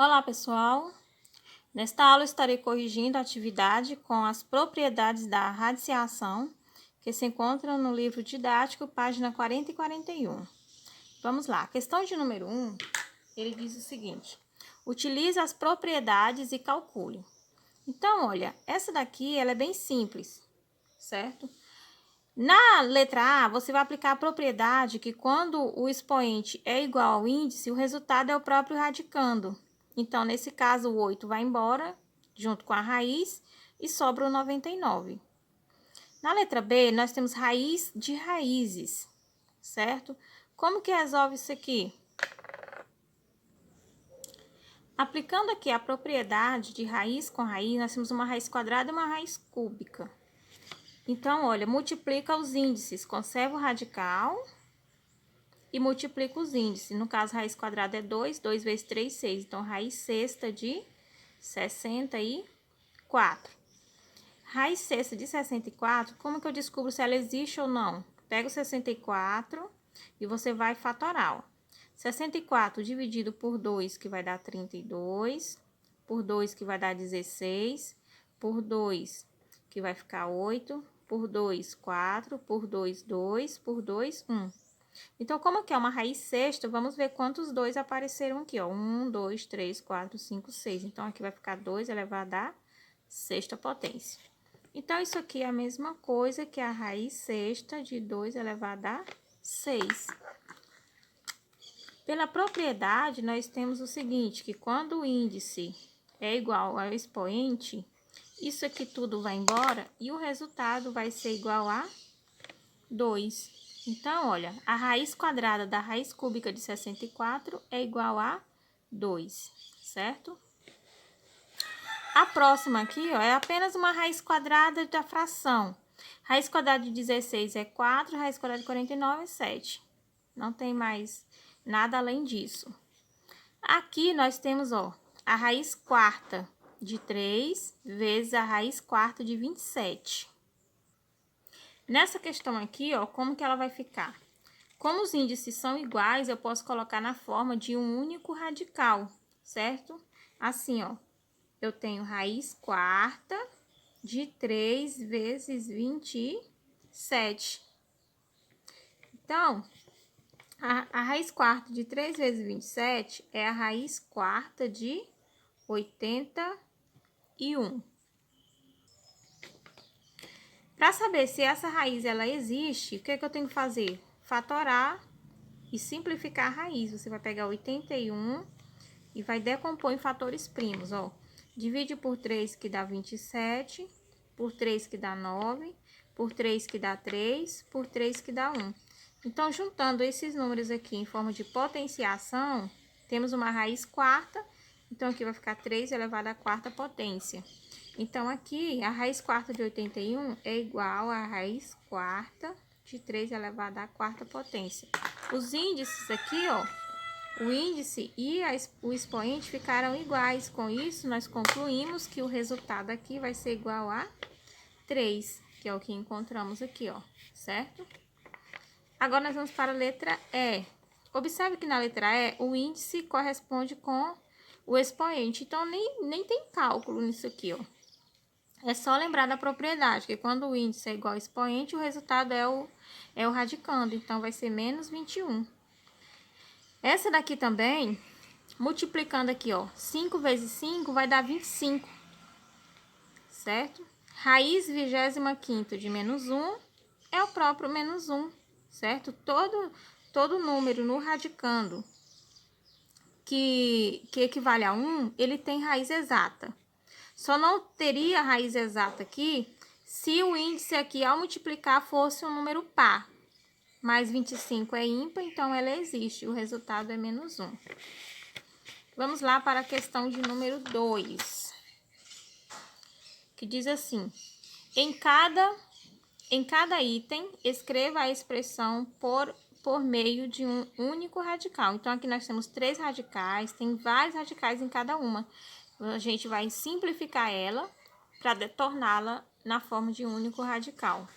Olá, pessoal! Nesta aula estarei corrigindo a atividade com as propriedades da radiciação, que se encontra no livro didático, página 40 e 41. Vamos lá, questão de número 1, ele diz o seguinte: utilize as propriedades e calcule. Então, olha, essa daqui ela é bem simples, certo? Na letra A, você vai aplicar a propriedade que quando o expoente é igual ao índice, o resultado é o próprio radicando. Então, nesse caso, o 8 vai embora, junto com a raiz, e sobra o 99. Na letra B, nós temos raiz de raízes, certo? Como que resolve isso aqui? Aplicando aqui a propriedade de raiz com raiz, nós temos uma raiz quadrada e uma raiz cúbica. Então, olha, multiplica os índices, conserva o radical e multiplica os índices. No caso, raiz quadrada é 2, 2 vezes 3, 6. Então, raiz sexta de 64. Raiz sexta de 64, como que eu descubro se ela existe ou não? Pega o 64 e você vai fatorar, ó. 64 dividido por 2, que vai dar 32, por 2, que vai dar 16, por 2, que vai ficar 8, por 2, 4, por 2, 2, por 2, 1. Então, como aqui é uma raiz sexta, vamos ver quantos 2 apareceram aqui, ó. 1, 2, 3, 4, 5, 6. Então, aqui vai ficar 2 elevado à sexta potência. Então, isso aqui é a mesma coisa que a raiz sexta de 2 elevado a 6. Pela propriedade, nós temos o seguinte, que quando o índice é igual ao expoente, isso aqui tudo vai embora e o resultado vai ser igual a 2. Então, olha, a raiz quadrada da raiz cúbica de 64 é igual a 2, certo? A próxima aqui, ó, é apenas uma raiz quadrada da fração. Raiz quadrada de 16 é 4, raiz quadrada de 49 é 7. Não tem mais nada além disso. Aqui nós temos, ó, a raiz quarta de 3 vezes a raiz quarta de 27. Nessa questão aqui, ó, como que ela vai ficar? Como os índices são iguais, eu posso colocar na forma de um único radical, certo? Assim, ó, eu tenho raiz quarta de 3 vezes 27. Então, a raiz quarta de 3 vezes 27 é a raiz quarta de 81. Para saber se essa raiz ela existe, o que é que eu tenho que fazer? Fatorar e simplificar a raiz. Você vai pegar 81 e vai decompor em fatores primos, ó. Divide por 3, que dá 27, por 3, que dá 9, por 3, que dá 3, por 3, que dá 1. Então, juntando esses números aqui em forma de potenciação, temos uma raiz quarta. Então, aqui vai ficar 3 elevado à quarta potência. Então, aqui, a raiz quarta de 81 é igual à raiz quarta de 3 elevado à quarta potência. Os índices aqui, ó, o índice e o expoente ficaram iguais. Com isso, nós concluímos que o resultado aqui vai ser igual a 3, que é o que encontramos aqui, ó, certo? Agora, nós vamos para a letra E. Observe que na letra E, o índice corresponde com o expoente. Então, nem tem cálculo nisso aqui, ó. É só lembrar da propriedade, que quando o índice é igual ao expoente, o resultado é o radicando. Então, vai ser menos 21. Essa daqui também, multiplicando aqui, ó, 5 vezes 5 vai dar 25, certo? Raiz 25ª de menos 1 é o próprio menos 1, certo? Todo número no radicando que equivale a 1, ele tem raiz exata. Só não teria raiz exata aqui se o índice aqui, ao multiplicar, fosse um número par. Mais 25 é ímpar, então ela existe. O resultado é menos 1. Vamos lá para a questão de número 2. Que diz assim: em cada item, escreva a expressão por meio de um único radical. Então, aqui nós temos 3 radicais, tem vários radicais em cada uma. A gente vai simplificar ela para torná-la na forma de um único radical.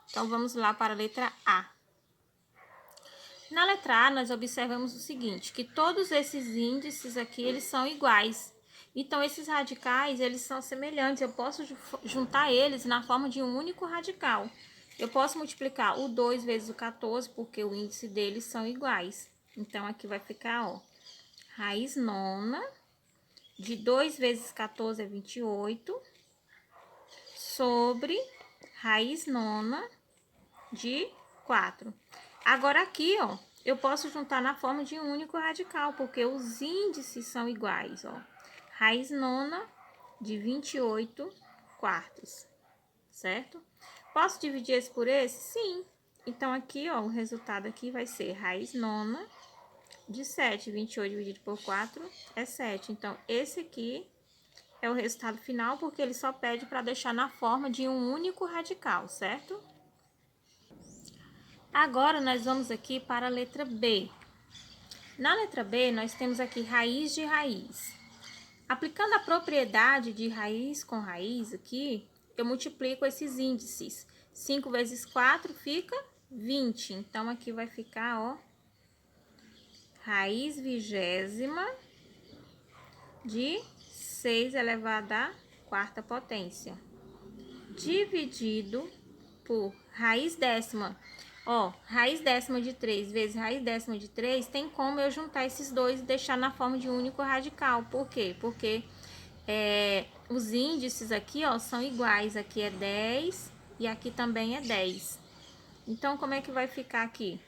Então, vamos lá para a letra A. Na letra A, nós observamos o seguinte, que todos esses índices aqui, eles são iguais. Então, esses radicais, eles são semelhantes. Eu posso juntar eles na forma de um único radical. Eu posso multiplicar o 2 vezes o 14, porque o índice deles são iguais. Então, aqui vai ficar, ó, raiz nona de 2 vezes 14 é 28, sobre raiz nona de 4. Agora aqui, ó, eu posso juntar na forma de um único radical, porque os índices são iguais, ó. Raiz nona de 28 quartos, certo? Posso dividir esse por esse? Sim. Então, aqui, ó, o resultado aqui vai ser raiz nona de 7. 28 dividido por 4 é 7. Então, esse aqui é o resultado final, porque ele só pede para deixar na forma de um único radical, certo? Agora, nós vamos aqui para a letra B. Na letra B, nós temos aqui raiz de raiz. Aplicando a propriedade de raiz com raiz aqui, eu multiplico esses índices. 5 vezes 4 fica 20. Então, aqui vai ficar, ó, raiz vigésima de 6 elevado à quarta potência, dividido por raiz décima. Ó, raiz décima de 3 vezes raiz décima de 3, tem como eu juntar esses dois e deixar na forma de um único radical. Por quê? Porque os índices aqui, ó, são iguais. Aqui é 10 e aqui também é 10. Então, como é que vai ficar aqui?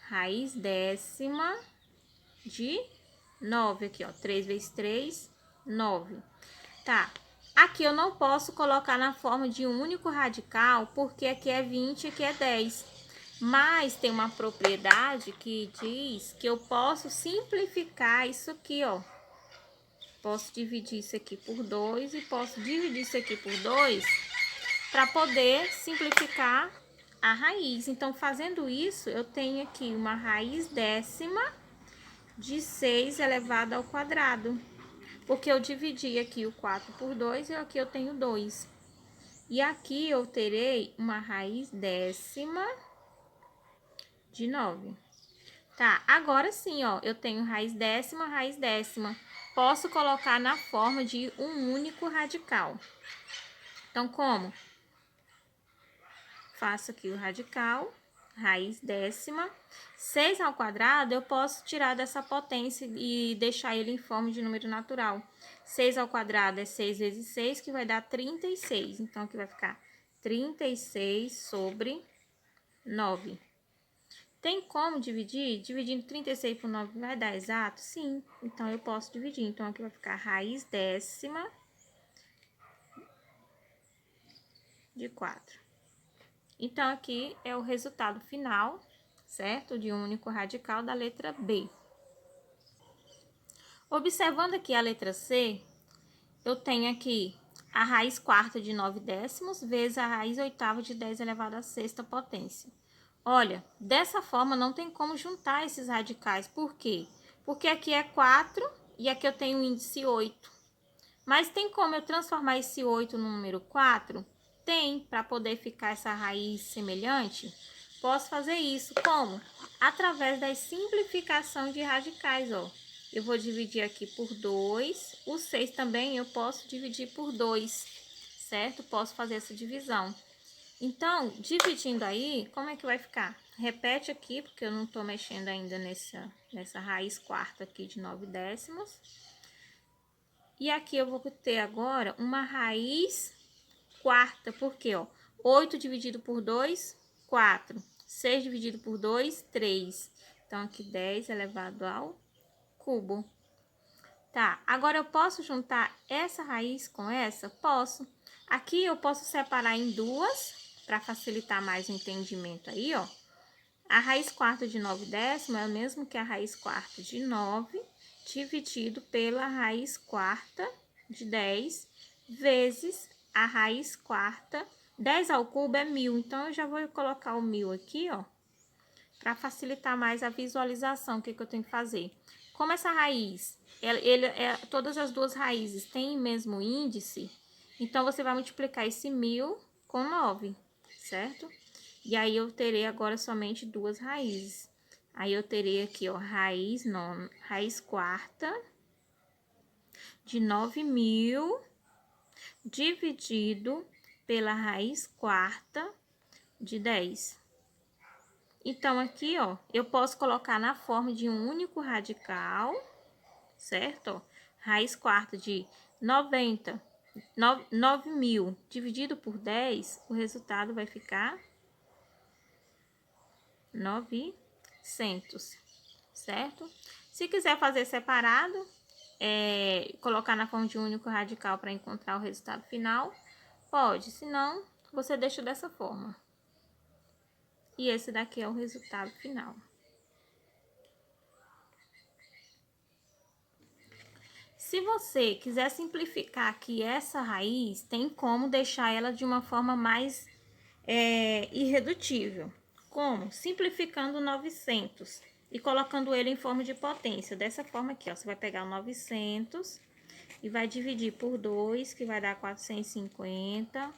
Raiz décima de 9 aqui, ó. 3 vezes 3, 9. Tá. Aqui eu não posso colocar na forma de um único radical, porque aqui é 20 e aqui é 10. Mas tem uma propriedade que diz que eu posso simplificar isso aqui, ó. Posso dividir isso aqui por 2 e posso dividir isso aqui por 2 para poder simplificar a raiz. Então, fazendo isso, eu tenho aqui uma raiz décima de 6 elevado ao quadrado. Porque eu dividi aqui o 4 por 2 e aqui eu tenho 2. E aqui eu terei uma raiz décima de 9. Tá, agora sim, ó, eu tenho raiz décima. Posso colocar na forma de um único radical. Então, como? Faço aqui o radical, raiz décima. 6 ao quadrado, eu posso tirar dessa potência e deixar ele em forma de número natural. 6 ao quadrado é 6 vezes 6, que vai dar 36. Então, aqui vai ficar 36 sobre 9. Tem como dividir? Dividindo 36 por 9 vai dar exato? Sim. Então, eu posso dividir. Então, aqui vai ficar raiz décima de 4. Então, aqui é o resultado final, certo? De um único radical da letra B. Observando aqui a letra C, eu tenho aqui a raiz quarta de 9 décimos vezes a raiz oitava de 10 elevado à sexta potência. Olha, dessa forma não tem como juntar esses radicais. Por quê? Porque aqui é 4 e aqui eu tenho o índice 8. Mas tem como eu transformar esse 8 no número 4? Tem, para poder ficar essa raiz semelhante. Posso fazer isso como? Através da simplificação de radicais, ó. Eu vou dividir aqui por 2. O 6 também eu posso dividir por 2, certo? Posso fazer essa divisão. Então, dividindo aí, como é que vai ficar? Repete aqui, porque eu não tô mexendo ainda nessa raiz quarta aqui de 9 décimos. E aqui eu vou ter agora uma raiz quarta, porque, ó, 8 dividido por 2, 4. 6 dividido por 2, 3. Então, aqui 10 elevado ao cubo. Tá, agora eu posso juntar essa raiz com essa? Posso. Aqui eu posso separar em duas, para facilitar mais o entendimento aí, ó. A raiz quarta de 9 décimos é o mesmo que a raiz quarta de 9, dividido pela raiz quarta de 10, vezes a raiz quarta. 10 ao cubo é 1000, então eu já vou colocar o 1000 aqui, ó, para facilitar mais a visualização. O que eu tenho que fazer? Como essa raiz, todas as duas raízes têm o mesmo índice, então você vai multiplicar esse 1000 com 9, certo? E aí eu terei agora somente duas raízes. Aí, eu terei aqui, ó, raiz quarta de 9.000 dividido pela raiz quarta de 10. Então, aqui, ó, eu posso colocar na forma de um único radical, certo? Ó, raiz quarta de 9.000 dividido por 10, o resultado vai ficar 900, certo? Se quiser fazer separado, colocar na forma de um único radical para encontrar o resultado final, pode, senão você deixa dessa forma. E esse daqui é o resultado final. Se você quiser simplificar aqui essa raiz, tem como deixar ela de uma forma mais irredutível. Como? Simplificando 900 e colocando ele em forma de potência. Dessa forma aqui, ó, você vai pegar o 900 e vai dividir por 2, que vai dar 450,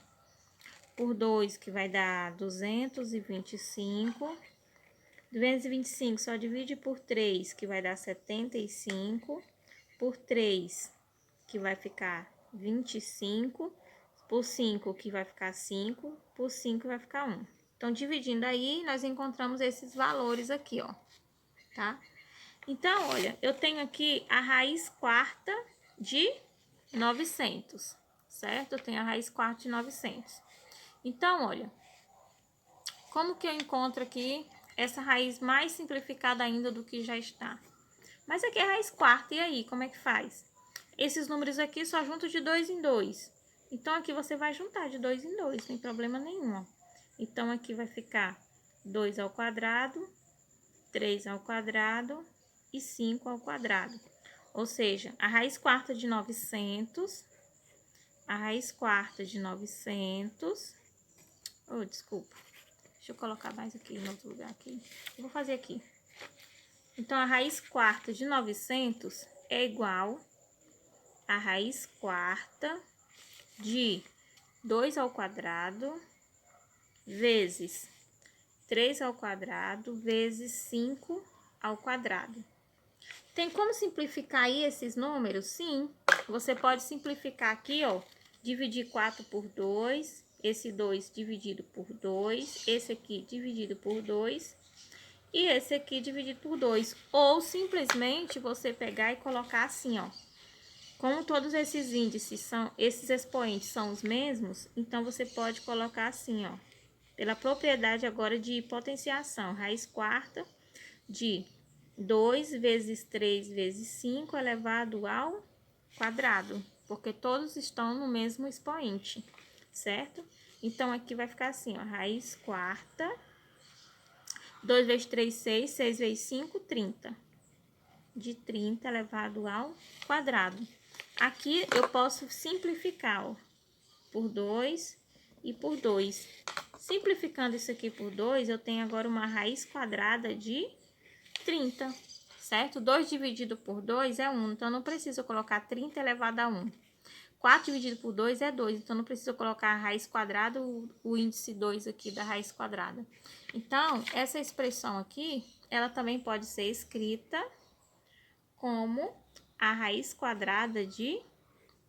por 2, que vai dar 225, 225 só divide por 3, que vai dar 75, por 3, que vai ficar 25, por 5, que vai ficar 5, por 5 vai ficar 1. Então, dividindo aí, nós encontramos esses valores aqui, ó, tá? Então, olha, eu tenho aqui a raiz quarta de 900, certo? Eu tenho a raiz quarta de 900. Então, olha, como que eu encontro aqui essa raiz mais simplificada ainda do que já está? Mas aqui é a raiz quarta, e aí, como é que faz? Esses números aqui só junto de 2 em 2. Então, aqui você vai juntar de 2 em 2, sem problema nenhum, ó. Então, aqui vai ficar 2 ao quadrado, 3 ao quadrado e 5 ao quadrado. Ou seja, a raiz quarta de 900, a raiz quarta de 900... Oh, desculpa. Deixa eu colocar mais aqui em outro lugar aqui. Eu vou fazer aqui. Então, a raiz quarta de 900 é igual a raiz quarta de 2 ao quadrado vezes 3 ao quadrado vezes 5 ao quadrado. Tem como simplificar aí esses números? Sim, você pode simplificar aqui, ó, dividir 4 por 2, esse 2 dividido por 2, esse aqui dividido por 2 e esse aqui dividido por 2. Ou simplesmente você pegar e colocar assim, ó. Como todos esses índices são, esses expoentes são os mesmos, então você pode colocar assim, ó. Pela propriedade agora de potenciação, raiz quarta de 2 vezes 3 vezes 5 elevado ao quadrado, porque todos estão no mesmo expoente, certo? Então, aqui vai ficar assim, ó, raiz quarta, 2 vezes 3, 6, 6 vezes 5, 30. De 30 elevado ao quadrado. Aqui eu posso simplificar, ó, por 2 e por 2. Simplificando isso aqui por 2, eu tenho agora uma raiz quadrada de 30, certo? 2 dividido por 2 é 1, então não preciso colocar 30 elevado a 1. 4 dividido por 2 é 2, então não preciso colocar a raiz quadrada, o índice 2 aqui da raiz quadrada. Então, essa expressão aqui, ela também pode ser escrita como a raiz quadrada de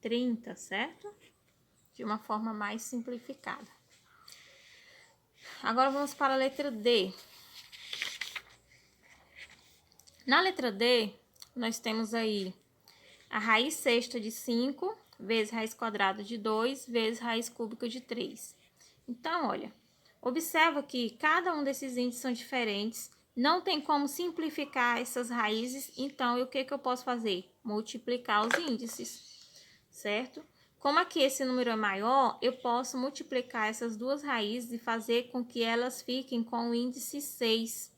30, certo? De uma forma mais simplificada. Agora, vamos para a letra D. Na letra D, nós temos aí a raiz sexta de 5 vezes raiz quadrada de 2 vezes raiz cúbica de 3. Então, olha, observa que cada um desses índices são diferentes, não tem como simplificar essas raízes, então o que eu posso fazer? Multiplicar os índices, certo? Como aqui esse número é maior, eu posso multiplicar essas duas raízes e fazer com que elas fiquem com o índice 6.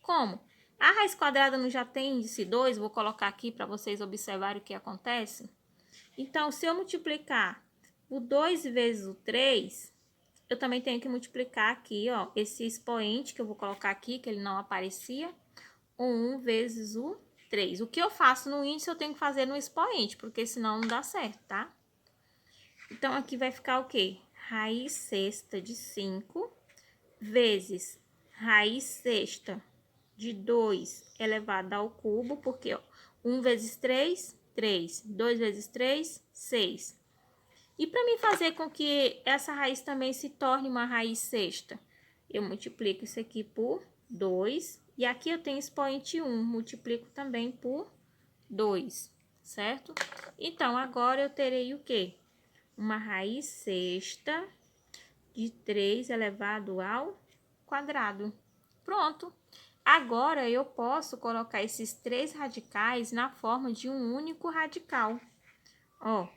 Como? A raiz quadrada não já tem índice 2, vou colocar aqui para vocês observarem o que acontece. Então, se eu multiplicar o 2 vezes o 3, eu também tenho que multiplicar aqui, ó, esse expoente que eu vou colocar aqui, que ele não aparecia, o 1 vezes o 3. O que eu faço no índice, eu tenho que fazer no expoente, porque senão não dá certo, tá? Então, aqui vai ficar o quê? Raiz sexta de 5 vezes raiz sexta de 2 elevado ao cubo, porque, ó, 1 vezes 3, 3. 2 vezes 3, 6. E para mim fazer com que essa raiz também se torne uma raiz sexta, eu multiplico isso aqui por 2. E aqui eu tenho expoente 1, multiplico também por 2, certo? Então, agora eu terei o quê? Uma raiz sexta de 3 elevado ao quadrado. Pronto. Agora, eu posso colocar esses 3 radicais na forma de um único radical. Ó,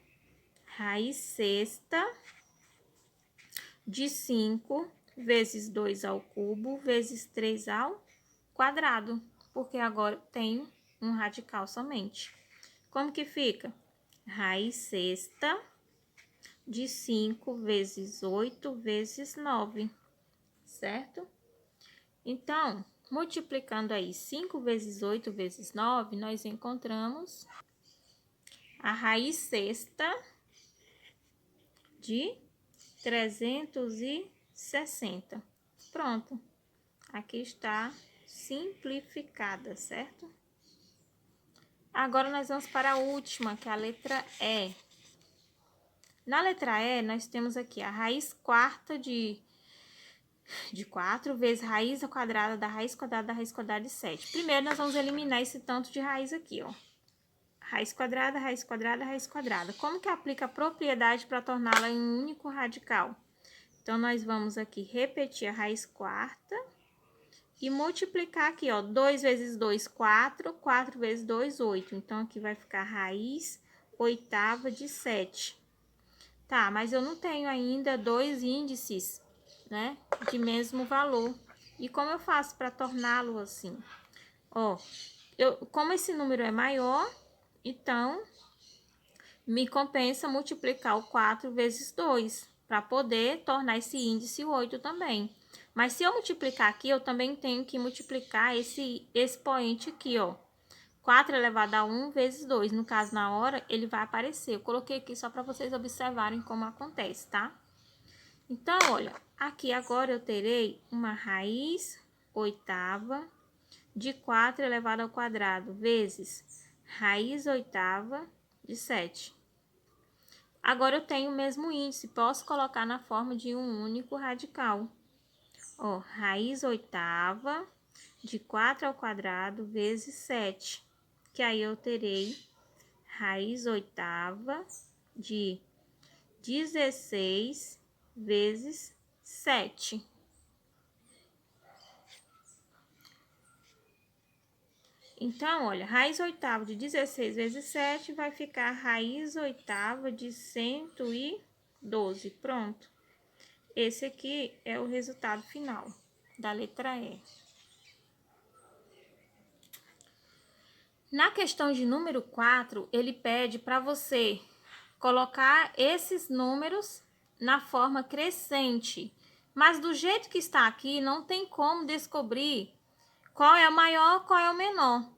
raiz sexta de 5 vezes 2 ao cubo vezes 3 ao quadrado, porque agora eu tenho um radical somente. Como que fica? Raiz sexta de 5 vezes 8 vezes 9, certo? Então, multiplicando aí 5 vezes 8 vezes 9, nós encontramos a raiz sexta de 360. Pronto. Aqui está simplificada, certo? Agora nós vamos para a última, que é a letra E. Na letra E, nós temos aqui a raiz quarta de 4 vezes raiz quadrada da raiz quadrada de 7. Primeiro, nós vamos eliminar esse tanto de raiz aqui, ó. Raiz quadrada, raiz quadrada, raiz quadrada. Como que aplica a propriedade para torná-la em um único radical? Então, nós vamos aqui repetir a raiz quarta e multiplicar aqui, ó. 2 vezes 2, 4. 4 vezes 2, 8. Então, aqui vai ficar raiz oitava de 7. Tá, mas eu não tenho ainda dois índices, né, de mesmo valor. E como eu faço para torná-lo assim? Ó, como esse número é maior, então, me compensa multiplicar o 4 vezes 2, para poder tornar esse índice 8 também. Mas se eu multiplicar aqui, eu também tenho que multiplicar esse expoente aqui, ó. 4 elevado a 1 vezes 2. No caso, na hora, ele vai aparecer. Eu coloquei aqui só para vocês observarem como acontece, tá? Então, olha, aqui agora eu terei uma raiz oitava de 4 elevado ao quadrado vezes raiz oitava de 7. Agora, eu tenho o mesmo índice, posso colocar na forma de um único radical. Ó, raiz oitava de 4 ao quadrado vezes 7, que aí eu terei raiz oitava de 16 vezes 7. Então, olha, raiz oitava de 16 vezes 7 vai ficar raiz oitava de 112. Pronto. Esse aqui é o resultado final da letra E. Na questão de número 4, ele pede para você colocar esses números na forma crescente. Mas do jeito que está aqui, não tem como descobrir qual é o maior, qual é o menor.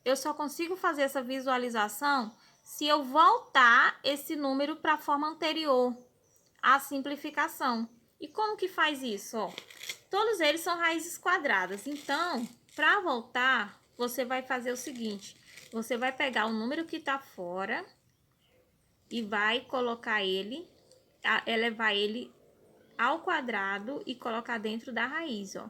Eu só consigo fazer essa visualização se eu voltar esse número para a forma anterior, a simplificação. E como que faz isso? Ó, todos eles são raízes quadradas. Então, para voltar, você vai fazer o seguinte. Você vai pegar o número que está fora e vai colocar ele, elevar ele ao quadrado e colocar dentro da raiz, ó.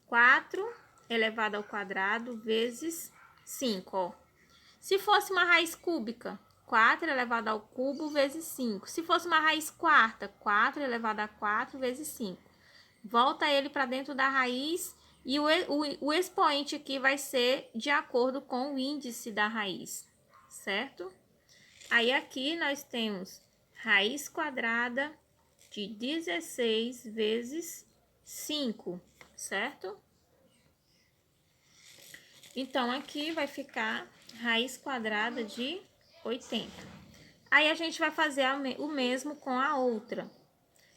4 elevado ao quadrado vezes 5, ó. Se fosse uma raiz cúbica, 4 elevado ao cubo vezes 5. Se fosse uma raiz quarta, 4 elevado a 4 vezes 5. Volta ele para dentro da raiz e o expoente aqui vai ser de acordo com o índice da raiz, certo? Aí aqui nós temos raiz quadrada de 16 vezes 5, certo? Então, aqui vai ficar raiz quadrada de 80. Aí, a gente vai fazer o mesmo com a outra.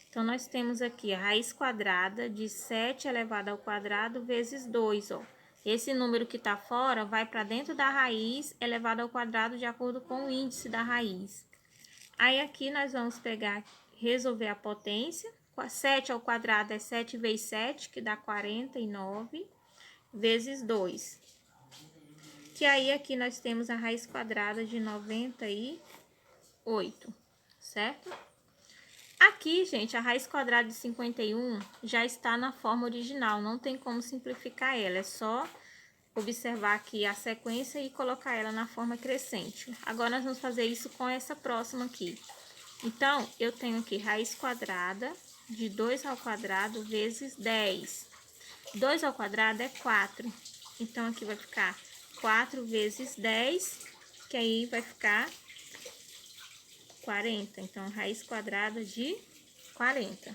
Então, nós temos aqui a raiz quadrada de 7 elevado ao quadrado vezes 2, ó. Esse número que tá fora vai para dentro da raiz elevado ao quadrado de acordo com o índice da raiz. Aí, aqui nós vamos pegar, resolver a potência. 7 ao quadrado é 7 vezes 7, que dá 49. vezes 2. Que aí aqui nós temos a raiz quadrada de 98, certo? Aqui, gente, a raiz quadrada de 51 já está na forma original, não tem como simplificar ela, é só observar aqui a sequência e colocar ela na forma crescente. Agora, nós vamos fazer isso com essa próxima aqui. Então, eu tenho aqui raiz quadrada de 2 ao quadrado vezes 10. 2 ao quadrado é 4. Então, aqui vai ficar 4 vezes 10, que aí vai ficar 40. Então, raiz quadrada de 40.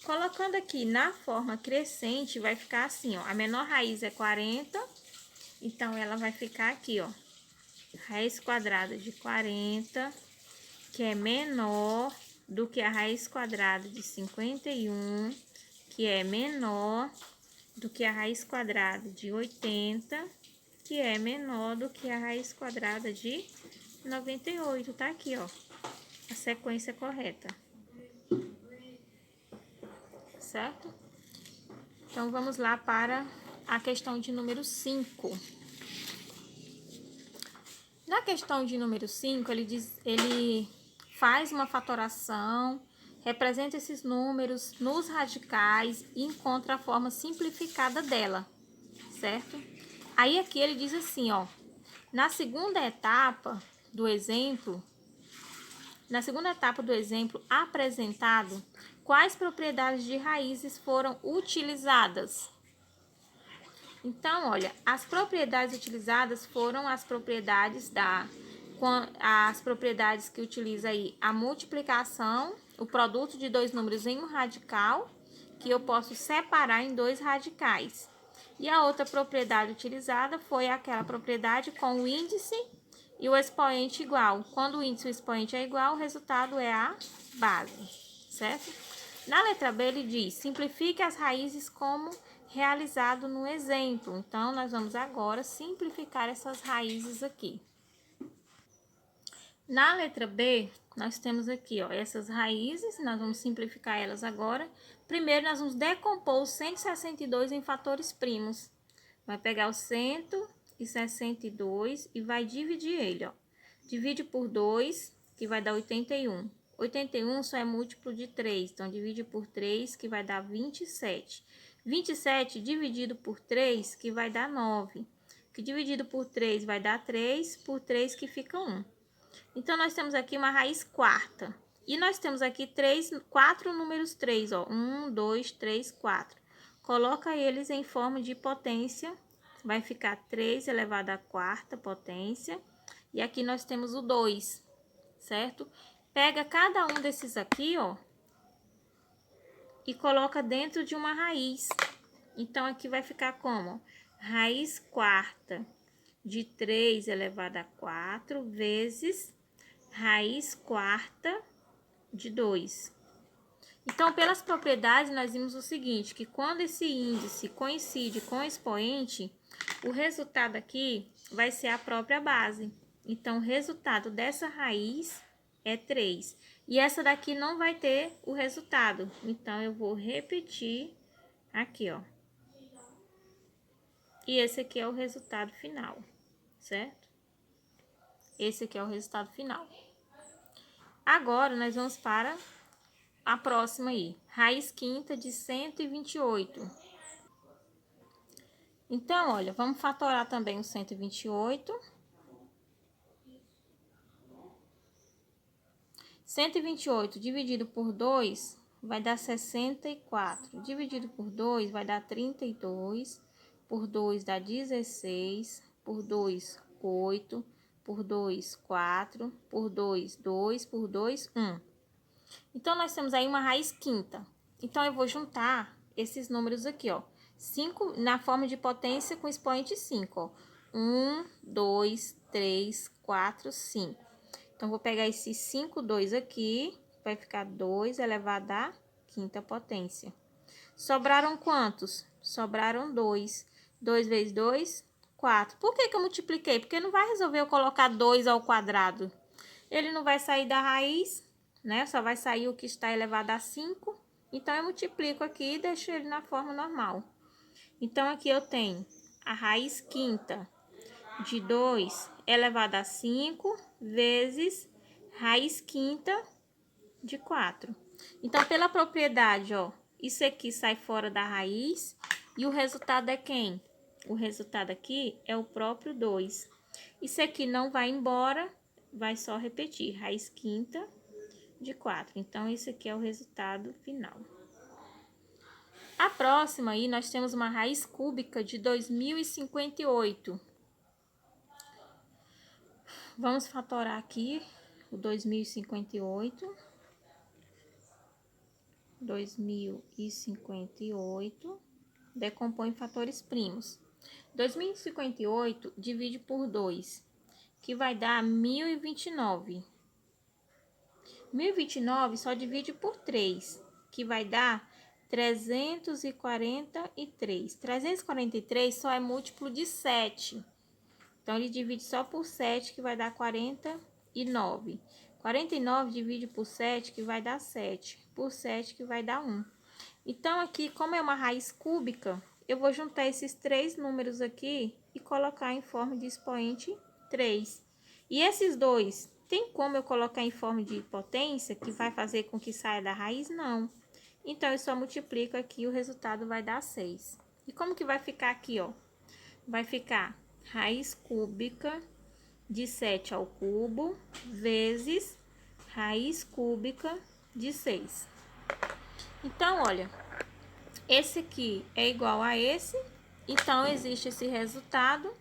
Colocando aqui na forma crescente, vai ficar assim, ó. A menor raiz é 40, então ela vai ficar aqui, ó. Raiz quadrada de 40, que é menor do que a raiz quadrada de 51, que é menor do que a raiz quadrada de 80, que é menor do que a raiz quadrada de 98, tá aqui, ó. A sequência correta. Certo? Então, vamos lá para a questão de número 5. Na questão de número 5, ele faz uma fatoração, representa esses números nos radicais e encontra a forma simplificada dela, certo? Aí aqui ele diz assim, ó, na segunda etapa do exemplo apresentado, quais propriedades de raízes foram utilizadas? Então, olha, as propriedades utilizadas foram as propriedades que utiliza aí a multiplicação, o produto de dois números em um radical, que eu posso separar em dois radicais. E a outra propriedade utilizada foi aquela propriedade com o índice e o expoente igual. Quando o índice e o expoente é igual, o resultado é a base, certo? Na letra B, ele diz, simplifique as raízes como realizado no exemplo. Então, nós vamos agora simplificar essas raízes aqui. Na letra B, nós temos aqui, ó, essas raízes, nós vamos simplificar elas agora. Primeiro, nós vamos decompor o 162 em fatores primos. Vai pegar o 162 e vai dividir ele, ó. Divide por 2, que vai dar 81. 81 só é múltiplo de 3, então divide por 3, que vai dar 27. 27 dividido por 3, que vai dar 9. Que dividido por 3 vai dar 3, por 3 que fica 1. Então, nós temos aqui uma raiz quarta. E nós temos aqui 4 números 3, ó. 1, 2, 3, 4. Coloca eles em forma de potência. Vai ficar 3 elevado à quarta potência. E aqui nós temos o 2, certo? Pega cada um desses aqui, ó. E coloca dentro de uma raiz. Então, aqui vai ficar como? Raiz quarta de 3 elevado a 4 vezes raiz quarta de 2. Então, pelas propriedades, nós vimos o seguinte, que quando esse índice coincide com o expoente, o resultado aqui vai ser a própria base. Então, o resultado dessa raiz é 3. E essa daqui não vai ter o resultado. Então, eu vou repetir aqui, ó. E esse aqui é o resultado final, certo? Esse aqui é o resultado final. Agora, nós vamos para a próxima aí. Raiz quinta de 128. Então, olha, vamos fatorar também o 128. 128 dividido por 2 vai dar 64. Dividido por 2 vai dar 32. Por 2 dá 16. Por 2, 8. Por 2, 4. Por 2, 2. Por 2, 1. Então, nós temos aí uma raiz quinta. Então, eu vou juntar esses números aqui, ó. 5 na forma de potência com expoente 5, ó. 1, 2, 3, 4, 5. Então, vou pegar esse 5, 2 aqui, vai ficar 2 elevado à quinta potência. Sobraram quantos? Sobraram 2. 2 vezes 2, 4. Por que eu multipliquei? Porque não vai resolver eu colocar 2 ao quadrado. Ele não vai sair da raiz, né? Só vai sair o que está elevado a 5. Então, eu multiplico aqui e deixo ele na forma normal. Então, aqui eu tenho a raiz quinta de 2 elevado a 5 vezes raiz quinta de 4. Então, pela propriedade, ó, isso aqui sai fora da raiz e o resultado é quem? O resultado aqui é o próprio 2. Isso aqui não vai embora, vai só repetir, raiz quinta de 4. Então, esse aqui é o resultado final. A próxima aí, nós temos uma raiz cúbica de 2058. Vamos fatorar aqui o 2058. 2058 decompõe em fatores primos. 2058 divide por 2, que vai dar 1029. 1029 só divide por 3, que vai dar 343. 343 só é múltiplo de 7. Então, ele divide só por 7, que vai dar 49. 49 divide por 7, que vai dar 7. Por 7, que vai dar 1. Então, aqui, como é uma raiz cúbica, eu vou juntar esses três números aqui e colocar em forma de expoente 3. E esses dois, tem como eu colocar em forma de potência, que vai fazer com que saia da raiz? Não. Então, eu só multiplico aqui e o resultado vai dar 6. E como que vai ficar aqui, ó? Vai ficar raiz cúbica de 7 ao cubo vezes raiz cúbica de 6. Então, olha, esse aqui é igual a esse, então existe esse resultado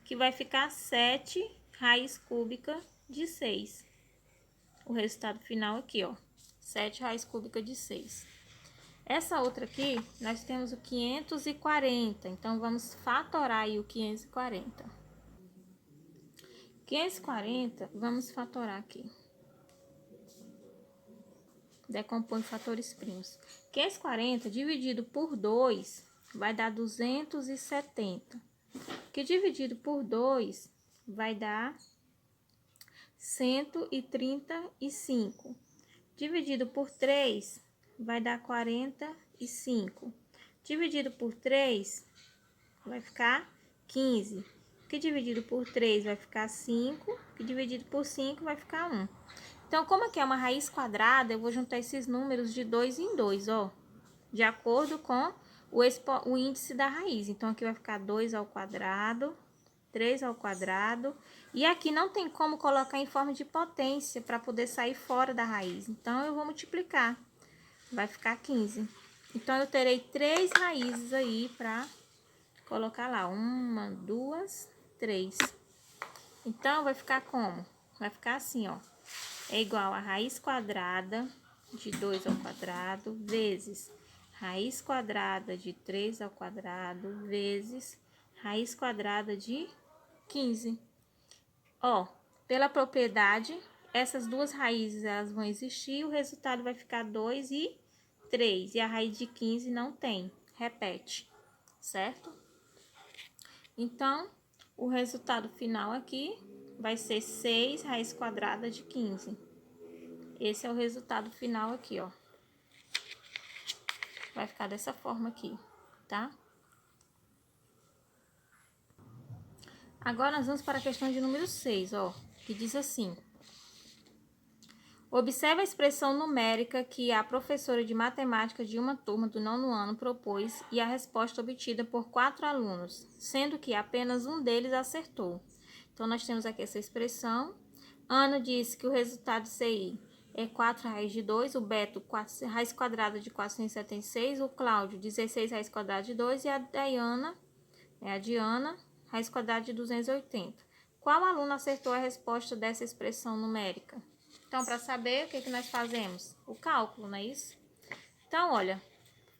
que vai ficar 7 raiz cúbica de 6. O resultado final aqui, ó, 7 raiz cúbica de 6. Essa outra aqui, nós temos o 540, então vamos fatorar aí o 540. 540, vamos fatorar aqui. Decompõe fatores primos. 540 dividido por 2 vai dar 270. Que dividido por 2 vai dar 135. Dividido por 3 vai dar 45. Dividido por 3 vai ficar 15. Que dividido por 3 vai ficar 5. Que dividido por 5 vai ficar 1. Então, como aqui é uma raiz quadrada, eu vou juntar esses números de 2 em 2, ó. De acordo com o índice da raiz. Então, aqui vai ficar 2 ao quadrado, 3 ao quadrado. E aqui não tem como colocar em forma de potência para poder sair fora da raiz. Então, eu vou multiplicar. Vai ficar 15. Então, eu terei 3 raízes aí para colocar lá. 1, 2, 3. Então, vai ficar como? Vai ficar assim, ó. É igual a raiz quadrada de 2 ao quadrado vezes raiz quadrada de 3 ao quadrado vezes raiz quadrada de 15. Ó, pela propriedade, essas duas raízes elas vão existir e o resultado vai ficar 2 e 3. E a raiz de 15 não tem, repete, certo? Então, o resultado final aqui vai ser 6 raiz quadrada de 15. Esse é o resultado final aqui, ó. Vai ficar dessa forma aqui, tá? Agora, nós vamos para a questão de número 6, ó. Que diz assim. Observe a expressão numérica que a professora de matemática de uma turma do 9º ano propôs e a resposta obtida por 4 alunos, sendo que apenas um deles acertou. Então, nós temos aqui essa expressão. Ana disse que o resultado CI é 4 raiz de 2, o Beto, 4, raiz quadrada de 476, o Cláudio, 16 raiz quadrada de 2 e a Diana, raiz quadrada de 280. Qual aluno acertou a resposta dessa expressão numérica? Então, para saber, o que nós fazemos? O cálculo, não é isso? Então, olha,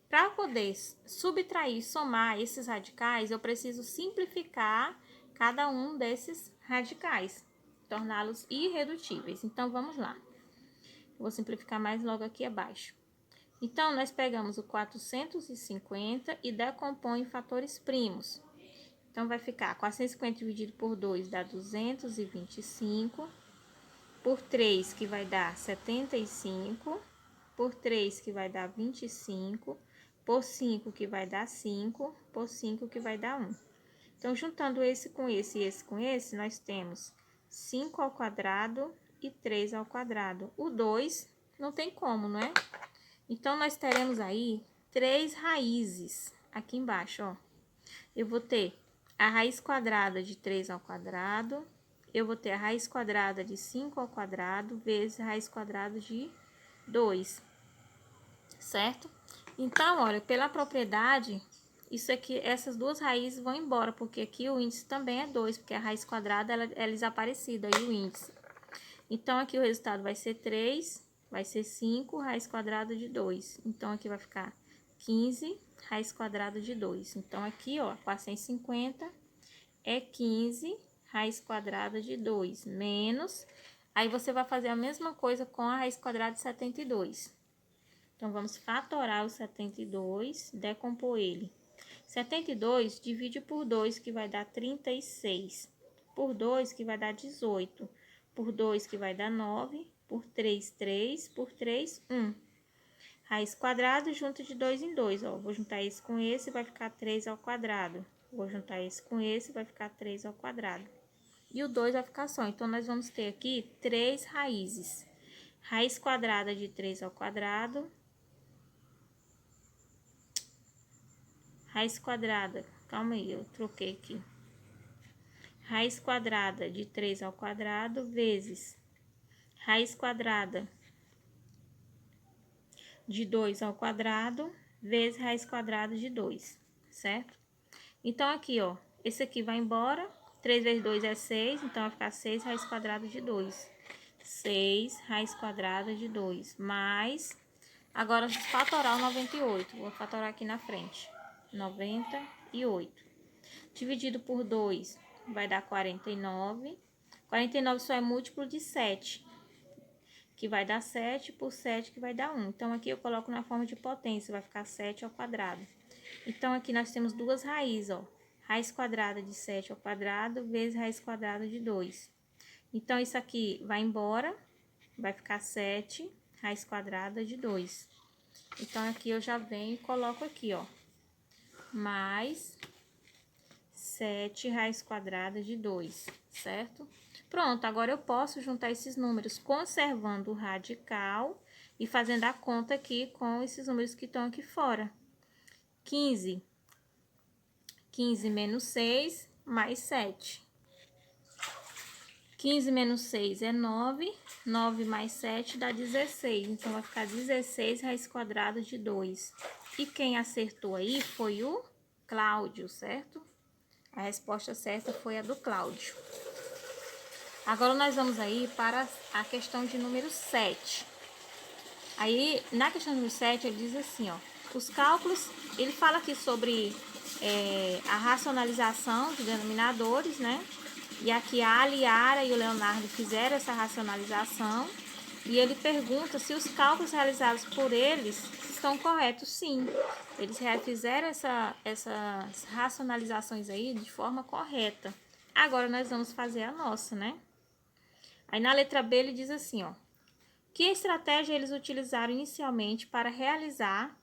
para poder subtrair e somar esses radicais, eu preciso simplificar cada um desses radicais, torná-los irredutíveis. Então, vamos lá. Vou simplificar mais logo aqui abaixo. Então, nós pegamos o 450 e decompõe em fatores primos. Então, vai ficar 450 dividido por 2 dá 225. Por 3, que vai dar 75. Por 3, que vai dar 25. por 5, que vai dar 5, por 5, que vai dar 1. Então, juntando esse com esse e esse com esse, nós temos 5 ao quadrado e 3 ao quadrado. O 2 não tem como, não é? Então, nós teremos aí 3 raízes aqui embaixo, ó. Eu vou ter a raiz quadrada de 3 ao quadrado, eu vou ter a raiz quadrada de 5 ao quadrado, vezes a raiz quadrada de 2, certo? Então, olha, pela propriedade, isso aqui, essas duas raízes vão embora, porque aqui o índice também é 2, porque a raiz quadrada ela é desaparecida, aí o índice. Então, aqui o resultado vai ser 3, vai ser 5, raiz quadrada de 2. Então, aqui vai ficar 15, raiz quadrada de 2. Então, aqui, ó, 450 é 15, raiz quadrada de 2, menos... Aí, você vai fazer a mesma coisa com a raiz quadrada de 72. Então, vamos fatorar o 72, decompor ele. 72 divide por 2, que vai dar 36. Por 2, que vai dar 18. Por 2, que vai dar 9. Por 3, 3. Por 3, 1. Raiz quadrada junta de 2 em 2. Ó, vou juntar esse com esse, vai ficar 3 ao quadrado. Vou juntar esse com esse, vai ficar 3 ao quadrado. E o 2 vai ficar só. Então, nós vamos ter aqui 3 raízes. Raiz quadrada de 3 ao quadrado. Raiz quadrada, calma aí, eu troquei aqui. Raiz quadrada de 3 ao quadrado, vezes raiz quadrada de 2 ao quadrado, vezes raiz quadrada de 2, certo? Então, aqui, ó, esse aqui vai embora, 3 vezes 2 é 6, então vai ficar 6 raiz quadrada de 2. 6 raiz quadrada de 2, mais... Agora, fatorar o 98, vou fatorar aqui na frente. 98. Dividido por 2 vai dar 49. 49 só é múltiplo de 7, que vai dar 7 por 7, que vai dar 1. Então, aqui eu coloco na forma de potência, vai ficar 7 ao quadrado. Então, aqui nós temos duas raízes, ó. Raiz quadrada de 7 ao quadrado vezes raiz quadrada de 2. Então, isso aqui vai embora, vai ficar 7 raiz quadrada de 2. Então, aqui eu já venho e coloco aqui, ó, mais 7 raiz quadrada de 2, certo? Pronto, agora eu posso juntar esses números conservando o radical e fazendo a conta aqui com esses números que estão aqui fora. 15 menos 6, mais 7. 15 menos 6 é 9, 9 mais 7 dá 16, então vai ficar 16 raiz quadrada de 2. E quem acertou aí foi o Cláudio, certo? A resposta certa foi a do Cláudio. Agora, nós vamos aí para a questão de número 7. Aí, na questão número 7, ele diz assim, ó, os cálculos, ele fala aqui sobre a racionalização de denominadores, né? E aqui a Aliara e o Leonardo fizeram essa racionalização. E ele pergunta se os cálculos realizados por eles estão corretos. Sim, eles fizeram essas racionalizações aí de forma correta. Agora, nós vamos fazer a nossa, né? Aí, na letra B, ele diz assim, ó. Que estratégia eles utilizaram inicialmente para realizar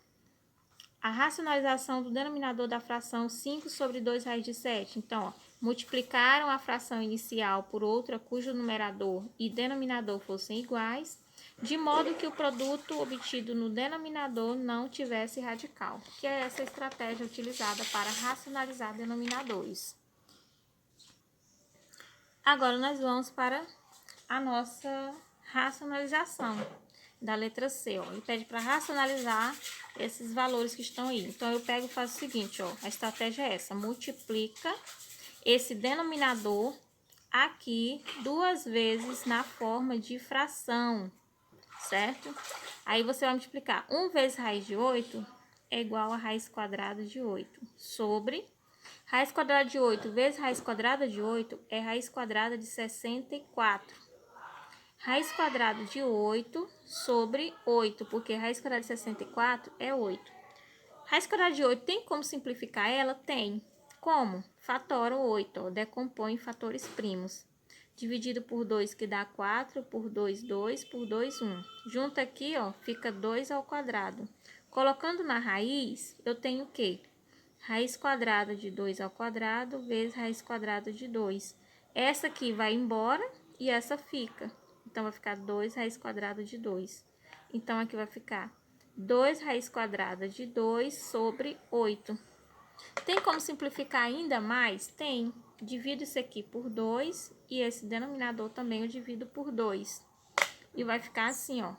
a racionalização do denominador da fração 5 sobre 2 raiz de 7? Então, ó, multiplicaram a fração inicial por outra cujo numerador e denominador fossem iguais, de modo que o produto obtido no denominador não tivesse radical, que é essa estratégia utilizada para racionalizar denominadores. Agora, nós vamos para a nossa racionalização da letra C, ó. Ele pede para racionalizar esses valores que estão aí. Então, eu pego e faço o seguinte, ó. A estratégia é essa. Multiplica esse denominador aqui 2 vezes na forma de fração, certo? Aí, você vai multiplicar 1 vezes raiz de 8 é igual a raiz quadrada de 8 sobre... Raiz quadrada de 8 vezes raiz quadrada de 8 é raiz quadrada de 64. Raiz quadrada de 8 sobre 8, porque raiz quadrada de 64 é 8. Raiz quadrada de 8 tem como simplificar ela? Tem. Como? Fatora o 8, ó, decompõe em fatores primos. Dividido por 2, que dá 4, por 2, 2, por 2, 1. Junta aqui, ó, fica 2 ao quadrado. Colocando na raiz, eu tenho o quê? Raiz quadrada de 2 ao quadrado vezes raiz quadrada de 2. Essa aqui vai embora e essa fica. Então, vai ficar 2 raiz quadrada de 2. Então, aqui vai ficar 2 raiz quadrada de 2 sobre 8. Tem como simplificar ainda mais? Tem. Divido isso aqui por 2 e esse denominador também eu divido por 2. E vai ficar assim, ó.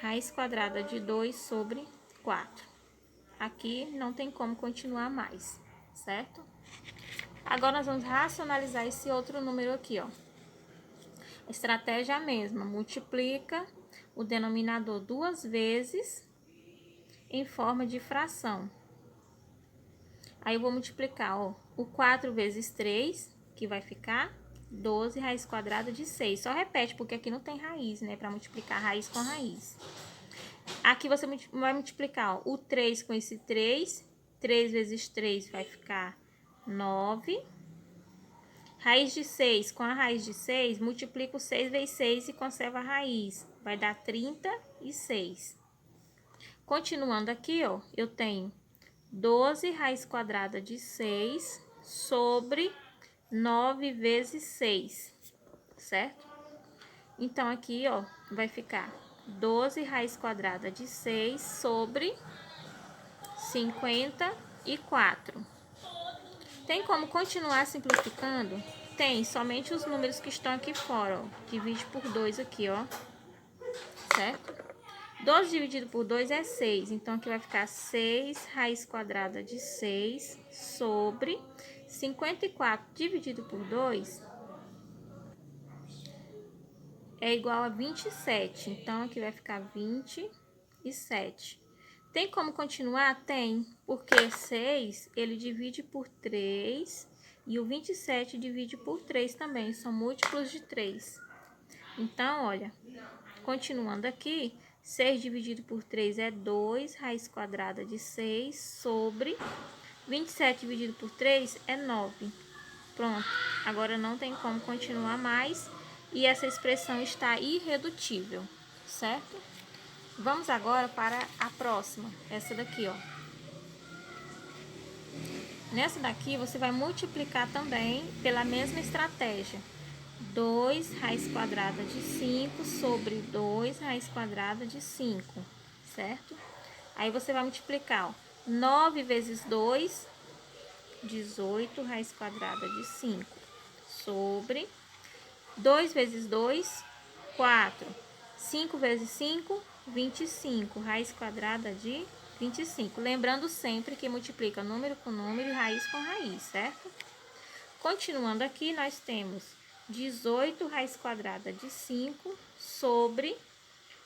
Raiz quadrada de 2 sobre 4. Aqui não tem como continuar mais, certo? Agora, nós vamos racionalizar esse outro número aqui, ó. A estratégia é a mesma. Multiplica o denominador 2 vezes em forma de fração. Aí, eu vou multiplicar, ó, o 4 vezes 3, que vai ficar 12 raiz quadrada de 6. Só repete, porque aqui não tem raiz, né? Para multiplicar raiz com raiz. Aqui você vai multiplicar, ó, o 3 com esse 3. 3 vezes 3 vai ficar 9. Raiz de 6 com a raiz de 6, multiplica o 6 vezes 6 e conserva a raiz. Vai dar 36. Continuando aqui, ó, eu tenho 12 raiz quadrada de 6 sobre 9 vezes 6, certo? Então, aqui, ó, vai ficar 12 raiz quadrada de 6 sobre 54. Tem como continuar simplificando? Tem, somente os números que estão aqui fora, ó. Divide por 2 aqui, ó. Certo? 12 dividido por 2 é 6. Então, aqui vai ficar 6 raiz quadrada de 6 sobre 54 dividido por 2 é igual a 27. Então, aqui vai ficar 27. Tem como continuar? Tem, porque 6, ele divide por 3 e o 27 divide por 3 também, são múltiplos de 3. Então, olha, continuando aqui, 6 dividido por 3 é 2 raiz quadrada de 6 sobre 27 dividido por 3 é 9. Pronto, agora não tem como continuar mais e essa expressão está irredutível, certo? Vamos agora para a próxima, essa daqui, ó. Nessa daqui, você vai multiplicar também pela mesma estratégia. 2 raiz quadrada de 5 sobre 2 raiz quadrada de 5, certo? Aí, você vai multiplicar, ó, 9 vezes 2, 18 raiz quadrada de 5, sobre 2 vezes 2, 4. 5 vezes 5, 25. Raiz quadrada de 25. Lembrando sempre que multiplica número com número e raiz com raiz, certo? Continuando aqui, nós temos 18 raiz quadrada de 5 sobre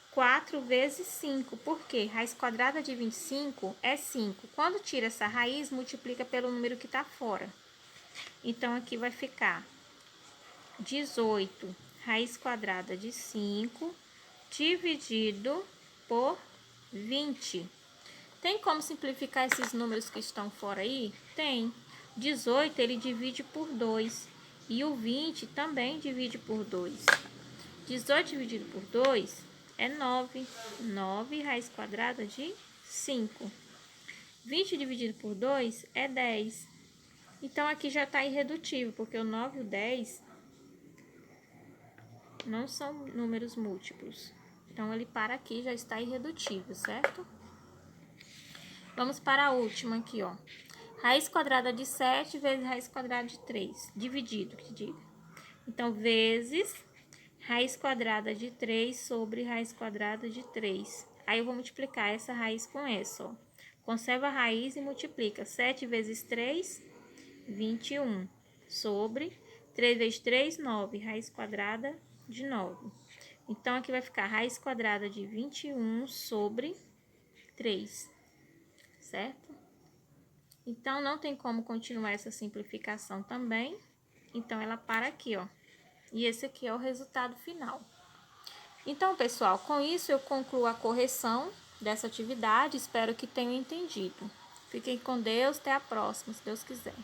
4 vezes 5. Por quê? Raiz quadrada de 25 é 5. Quando tira essa raiz, multiplica pelo número que está fora. Então, aqui vai ficar 18 raiz quadrada de 5 dividido por 20. Tem como simplificar esses números que estão fora aí? Tem. 18 ele divide por 2 e o 20 também divide por 2. 18 dividido por 2 é 9. 9 raiz quadrada de 5. 20 dividido por 2 é 10. Então, aqui já está irredutível, porque o 9 e o 10 não são números múltiplos. Então, ele para aqui, já está irredutível, certo? Vamos para a última aqui, ó. Raiz quadrada de 7 vezes raiz quadrada de 3. Dividido, que diga. Então, vezes raiz quadrada de 3 sobre raiz quadrada de 3. Aí, eu vou multiplicar essa raiz com essa, ó. Conserva a raiz e multiplica. 7 vezes 3, 21. Sobre 3 vezes 3, 9. Raiz quadrada de 9. Então, aqui vai ficar raiz quadrada de 21 sobre 3, certo? Então, não tem como continuar essa simplificação também. Então, ela para aqui, ó. E esse aqui é o resultado final. Então, pessoal, com isso eu concluo a correção dessa atividade. Espero que tenham entendido. Fiquem com Deus, até a próxima, se Deus quiser.